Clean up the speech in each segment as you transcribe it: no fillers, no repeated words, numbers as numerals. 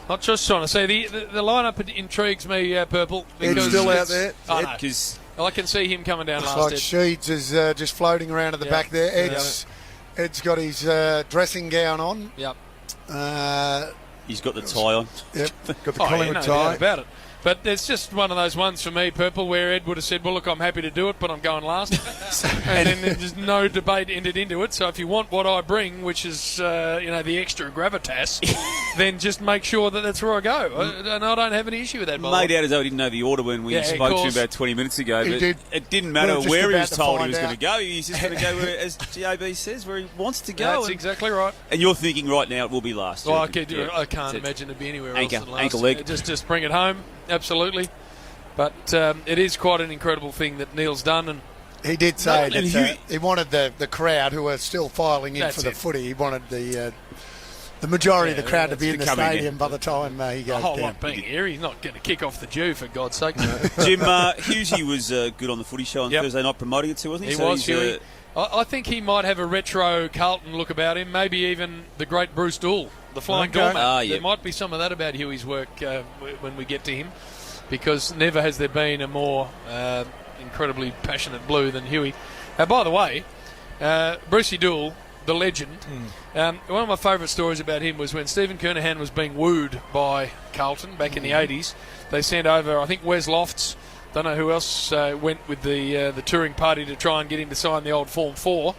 Not just trying to say the lineup intrigues me, Purple. It's still out there. I can see him coming down last. Like Sheeds is just floating around at the back there. Ed's got his dressing gown on. Yep. He's got the tie on. Yep. Got the Collingwood tie. Doubt about it. But it's just one of those ones for me, Purple, where Ed would have said, well, look, I'm happy to do it, but I'm going last. And then there's no debate entered into it. So if you want what I bring, which is, the extra gravitas, then just make sure that that's where I go. And I don't have any issue with that, by the way. Made out as though he didn't know the order when we spoke to him about 20 minutes ago. But it didn't matter where he was told he was going to go. He's just going to go, where, as JB says, where he wants to go. That's exactly right. And you're thinking right now it will be last. Well, I can't imagine it be anywhere else than last. Ankle leg. Just bring it home. Absolutely. But it is quite an incredible thing that Neil's done. And he did say that he wanted the crowd who are still filing in for the footy. He wanted the majority of the crowd to be in the stadium by the time he goes down. The whole lot being here. He's not going to kick off the Jew, for God's sake. Jim, Hughesy was good on the footy show on Thursday night promoting it too, wasn't he? He was, Hughie. I think he might have a retro Carlton look about him, maybe even the great Bruce Doull, the flying doorman. There might be some of that about Hughie's work when we get to him, because never has there been a more incredibly passionate blue than Hughie. By the way, Brucey Doull, the legend, one of my favourite stories about him was when Stephen Kernahan was being wooed by Carlton back in the 80s. They sent over, I think, Wes Lofts. Don't know who else went with the touring party to try and get him to sign the old Form 4.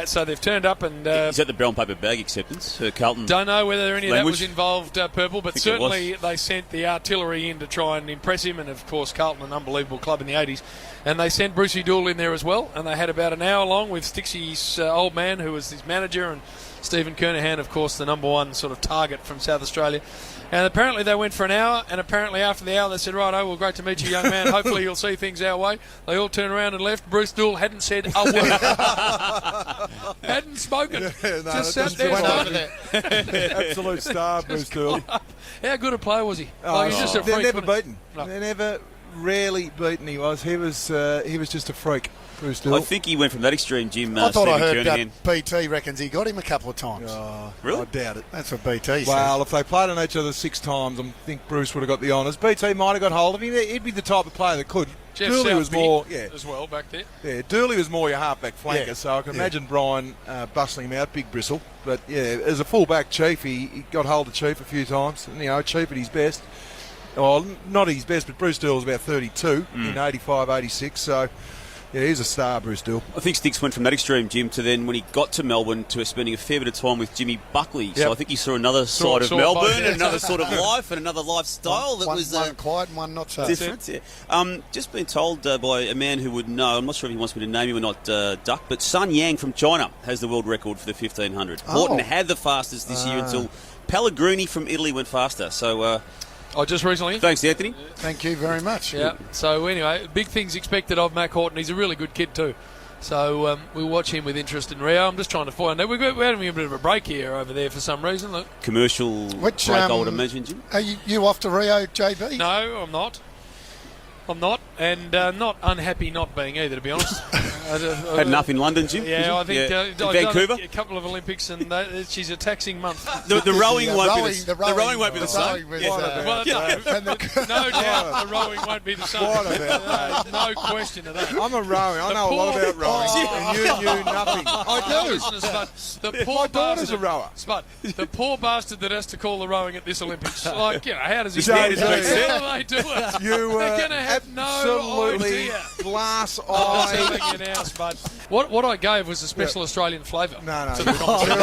So they've turned up and... is that the brown paper bag acceptance for Carlton? Don't know whether any of that was involved, Purple, but certainly they sent the artillery in to try and impress him, and of course Carlton, an unbelievable club in the 80s. And they sent Brucey Doull in there as well, and they had about an hour long with Stixie's old man, who was his manager, and Stephen Kernahan, of course, the number one sort of target from South Australia. And apparently they went for an hour, and apparently after the hour they said, right, well, great to meet you, young man. Hopefully you'll see things our way. They all turned around and left. Bruce Doull hadn't said a word. Hadn't spoken. Just sat there. Absolute star, Bruce Doull. How good a player was he? He's just a freak. They're never beaten. No. They're never rarely beaten. He was just a freak. Bruce Doull. I think he went from that extreme, Jim. I thought I heard BT reckons he got him a couple of times. Really? I doubt it. That's what BT said. Well, if they played on each other 6 times, I think Bruce would have got the honours. BT might have got hold of him. He'd be the type of player that could. Jeff Dooley was more, as well back there. Yeah, Dooley was more your half-back flanker, so I can imagine Brian bustling him out, big bristle. But yeah, as a full-back Chief, he got hold of Chief a few times, and Chief at his best. Well, not at his best, but Bruce Doull was about 32 in 85, 86, so... Yeah, he's a star, Bruce Doull. I think Sticks went from that extreme, Jim, to then when he got to Melbourne to spending a fair bit of time with Jimmy Buckley. Yep. So I think he saw another side of Melbourne, and another sort of life, and another lifestyle one quiet and one not so different. Yeah. Just been told by a man who would know, I'm not sure if he wants me to name him or not, Duck, but Sun Yang from China has the world record for the 1500. Horton had the fastest this year until Pellegrini from Italy went faster. So... just recently. Thanks, Anthony. Thank you very much. Yeah. So anyway, big things expected of Mac Horton. He's a really good kid too. So we'll watch him with interest in Rio. I'm just trying to find out. We're having a bit of a break here over there for some reason. Look. Commercial break, I would imagine, Jim. Are you off to Rio, JB? No, I'm not. And not unhappy not being either, to be honest. Had enough in London, Jim? Yeah, I think Vancouver? a couple of Olympics, and she's a taxing month. The rowing won't be the same. No doubt the rowing won't be the same. No question of that. I'm a rowing. I know a lot about rowing. And you knew nothing. I do. My daughter's a rower. Spud, the poor bastard that has to call the rowing at this Olympics. How does he do it? How do they do it? You They're going to have absolutely no glass I'm eye. telling you now, Spud. What I gave was a special Australian flavour. No. To the competition.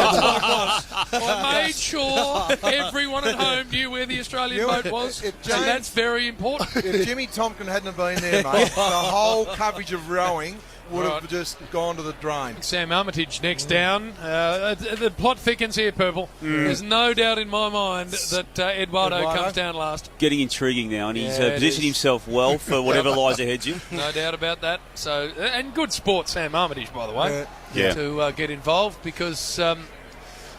I made sure everyone at home knew where the Australian boat was, and that's very important. If Jimmy Tompkin hadn't been there, mate, the whole coverage of rowing would have just gone to the drain. Sam Armitage next down. The plot thickens here, Purple. There's no doubt in my mind that Eduardo comes down last. Getting intriguing now, and he's positioned himself well for whatever lies ahead, Jim. No doubt about that. So, and good sport, Sam Armitage, by the way, to get involved, because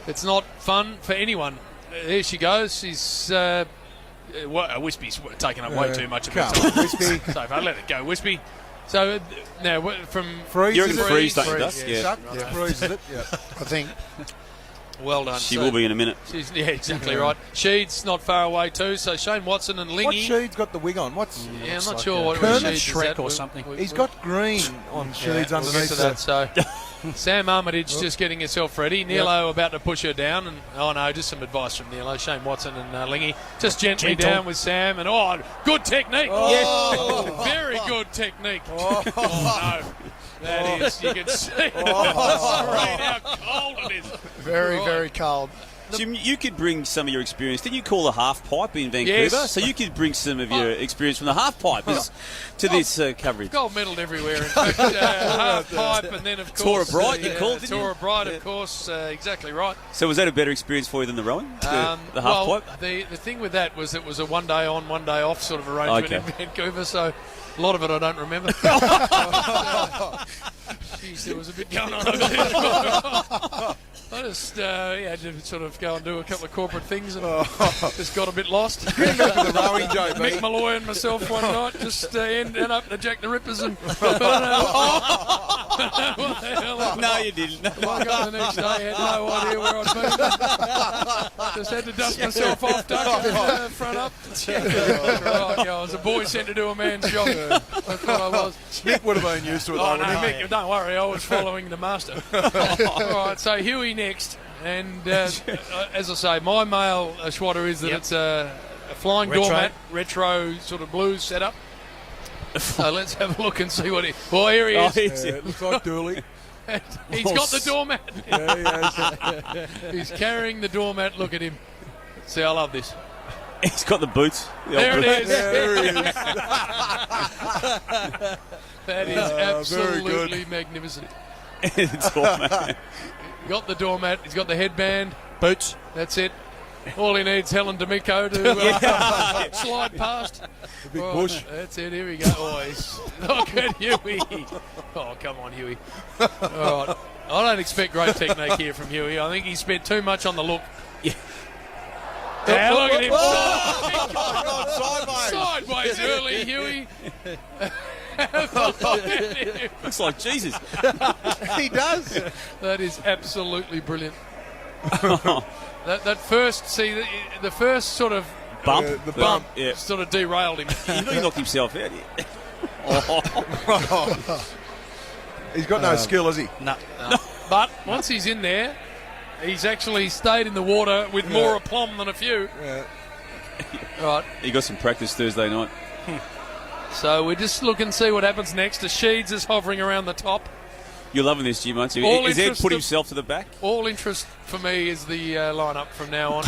it's not fun for anyone. Here she goes. She's... Wispy's taken up way too much of her time. Wispy. So if I let it go, Wispy. So now from you're in the freeze, don't you? Freeze is it? Yeah. I think Well done. She will be in a minute. Yeah, exactly right. Sheed's not far away too, so Shane Watson and Lingy. What Sheed's got the wig on? I'm not sure what Kermit Sheed's Shrek or something. He's got green on Sheed's underneath that. So Sam Armitage just getting herself ready. Nilo about to push her down, and just some advice from Nilo. Shane Watson and Lingy just gently down with Sam, and good technique. Yes, very good technique. No. That is, you can see how cold it is. Very cold. Jim, you could bring some of your experience. Didn't you call the half pipe in Vancouver? Yes. So you could bring some of your experience from the half pipe to this coverage. Gold medaled everywhere. In fact, half pipe, and then of course Tora Bright. You called, didn't you? Tora Bright, of course. Exactly right. So was that a better experience for you than the rowing? The half pipe. The thing with that was it was a 1 day on, 1 day off sort of arrangement in Vancouver. So a lot of it I don't remember. Jeez, there was a bit going on over there. I just had to sort of go and do a couple of corporate things and just got a bit lost. the rowing joke, Mick Malloy and myself one night just end up to Jack the Rippers and No, you didn't. I got the next day, had no idea where I'd been. Just had to dust myself off, duck and front up. I was a boy sent to do a man's job. That's what I was. Mick would have been used to it. Oh, no, Mick, don't worry, I was following the master. All right, so Huey next. And as I say, my male schwatter is that it's a flying doormat, retro sort of blues setup. So let's have a look and see what here he is. It looks like Dooley. He's got the doormat. Yeah, he has. He's carrying the doormat. Look at him. See, I love this. He's got the boots. There it is. There he is. That is absolutely magnificent. Got the doormat. He's got the headband. Boots. That's it. All he needs Helen D'Amico to slide past. The big bush. That's it. Here we go. Look at Huey. Oh, come on, Huey. All right. I don't expect great technique here from Huey. I think he spent too much on the look. Yeah. Look at him. Sideways. Sideways early, Huey. Looks like Jesus. He does. That is absolutely brilliant. That first, the first sort of bump, the bump sort of derailed him. He knocked himself out. He's got no skill, has he? No. But once he's in there, he's actually stayed in the water with more aplomb than a few. Yeah. Right. He got some practice Thursday night. So we just look and see what happens next. As Sheeds is hovering around the top. You're loving this, Jim, aren't you? Is Ed put himself to the back? All interest for me is the lineup from now on.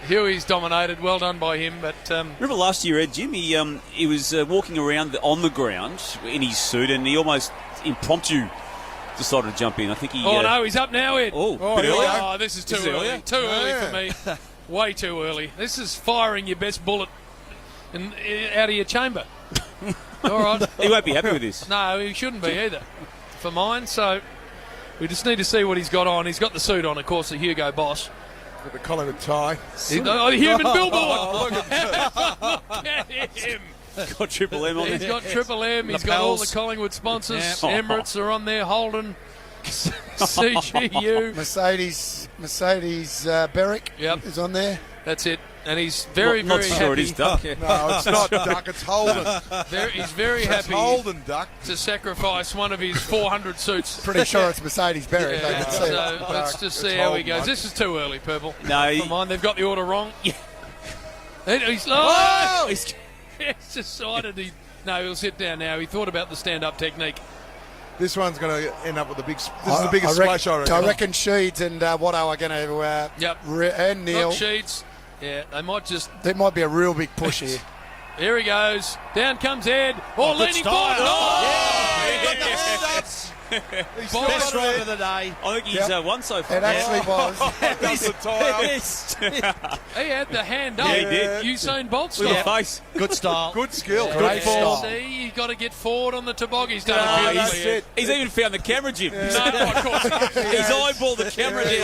Huey's dominated. Well done by him. But remember last year, Ed, Jim, he was walking around on the ground in his suit, and he almost impromptu decided to jump in. I think he. Oh no, he's up now, Ed. This is too early. Too early for me. Way too early. This is firing your best bullet out of your chamber. All right. He won't be happy with this. No, he shouldn't be either. For mine, so we just need to see what he's got on. He's got the suit on, of course, the Hugo Boss. With the Collingwood tie. The human billboard. Look at him. Got Triple M on there. He's got Triple M. He's got all the Collingwood sponsors. Yep. Emirates are on there. Holden, CGU, Mercedes Berwick is on there. That's it. And he's very not happy. Sure it is Duck. No, it's not Duck, it's Holden. He's very happy Holden, Duck. to sacrifice one of his 400 suits. Pretty sure it's Mercedes Berwick. So let's just see how he goes. This is too early, Purple. No. Come on, they've got the order wrong. Yeah. He's decided he'll sit down now. He thought about the stand-up technique. This one's going to end up with this is the biggest splash, I reckon. I reckon Sheeds and Watto are going to and Neil. Not Sheeds. Yeah, they might just... There might be a real big push here. Here he goes. Down comes Ed. Leaning forward. He's best driver of the day. I think he's won so far. It actually was. He had the hand up. Yeah, he did. Usain Bolt style. With the face. Good style. Good skill. Great style. See, you've got to get forward on the toboggan. He's done it beautifully. He's even found the camera, Jim. No, of course he has. He's eyeballed the camera. He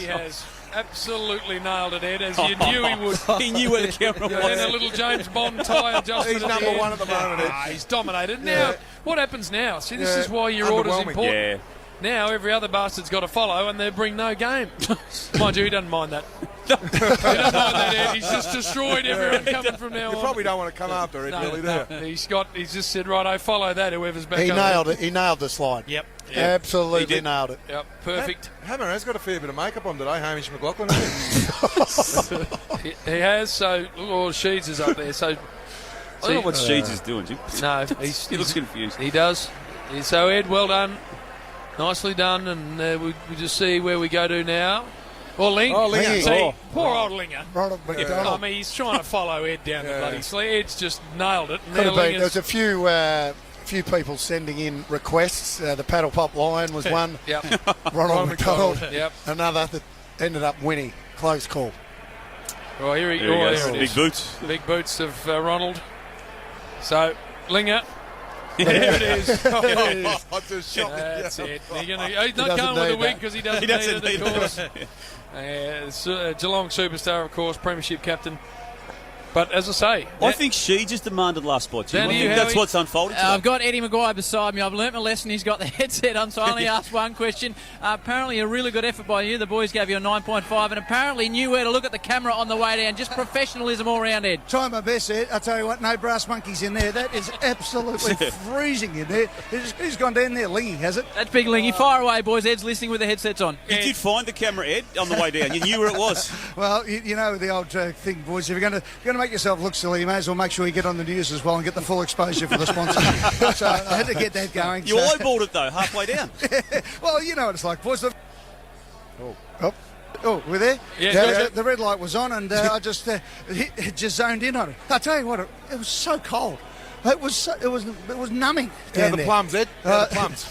has. Absolutely nailed it, Ed, as you knew he would. He knew where the camera was. And a little James Bond tie adjustment. He's number one at the moment, Ed. He's dominated. Now, what happens now? See, this is why your order's important. Yeah. Now every other bastard's got to follow, and they bring no game. Mind you, he doesn't mind that. He doesn't mind that, Ed. He's just destroyed everyone coming from now on. You probably don't want to come after it, really, do you? He's just said, righto, follow that, whoever's back. He nailed it. He nailed the slide. Yep. Absolutely nailed it. Yep, perfect. Hammer has got a fair bit of makeup on today, Hamish McLaughlin. He has, so Sheeds is up there. So I don't know what Sheeds is doing, Jim. No, he looks confused. He does. So Ed, well done. Nicely done, and we just see where we go to now. Well, Ling. Oh, Ling. See, poor old Linger. I mean, he's trying to follow Ed down the bloody sleeve. Ed's just nailed it. Could have been. There's a few people sending in requests. The paddle pop line was one. Yep. Ronald McDonald. Yep. Another that ended up winning. Close call. Oh, here he goes. There Big boots. Big boots of Ronald. So, Linger. There it is. That's it. He's not going with the wig because he doesn't need it, of course. Geelong superstar, of course, premiership captain. But as I say, I think she just demanded last spot, Jim. I think that's what's unfolded today. I've got Eddie McGuire beside me. I've learnt my lesson. He's got the headset on, so I only asked one question. Apparently a really good effort by you. The boys gave you a 9.5 and apparently knew where to look at the camera on the way down. Just professionalism all round, Ed. Try my best, Ed. I tell you what, no brass monkeys in there. That is absolutely freezing in there. Who's gone down there? Lingy, has it? That's Big Lingy. Fire away, boys. Ed's listening with the headsets on. You did find the camera, Ed, on the way down. You knew where it was. Well, you know the old thing, boys. If you're going to make yourself look silly, you may as well make sure you get on the news as well and get the full exposure for the sponsor. So I had to get that going. You eyeballed it, though, halfway down. Well, you know what it's like, boys. Oh, we're there? Yeah. The red light was on, and I just zoned in on it. I tell you what, it was so cold. It was numbing. Yeah, the plums, Ed. The plums.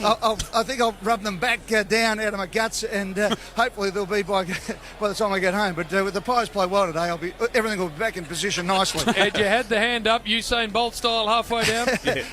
I think I'll rub them back down out of my guts, and hopefully they'll be by the time I get home. But with the Pies play well today, everything will be back in position nicely. Ed, you had the hand up, Usain Bolt style, halfway down.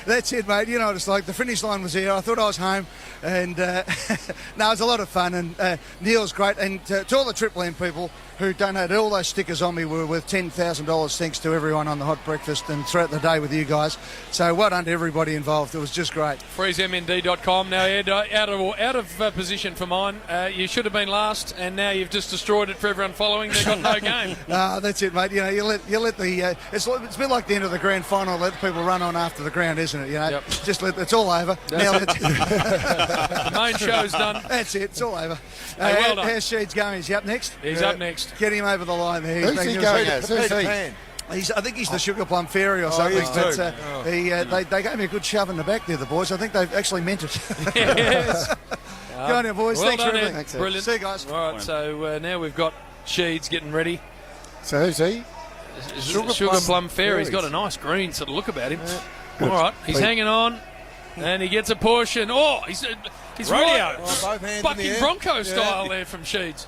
That's it, mate. You know what it's like. The finish line was here. I thought I was home, and no, it was a lot of fun. And Neil's great, and to all the Triple M people who donated all those stickers on me were worth $10,000. Thanks to everyone on the hot breakfast and throughout the day with you guys. So well done to everybody involved. It was just great. FreezeMND.com. Now, Ed, out of position for mine. You should have been last, and now you've just destroyed it for everyone following. They've got no game. That's it, mate. You know, you let the it's a bit like the end of the grand final. Let people run on after the ground, isn't it? You know, just it's all over. Now the main show's done. That's it. It's all over. Well done. How's Sheeds going? Is he up next? He's up next. Get him over the line there. Who's he going as? Who's he? I think he's the Sugar Plum Fairy or something. They gave me a good shove in the back there, the boys. I think they've actually meant it. Yes. Go on now, boys. Well Thanks done, for everything. Ed. Brilliant. See you guys. All right, so now we've got Sheeds getting ready. So who's he? Sugar Plum Fairy. He's got a nice green sort of look about him. All right, he's hanging on, and he gets a push, and he's right. Both hands Bucking in the air. Bronco style there from Sheeds.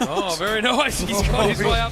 Oh, very nice. He's got his way up.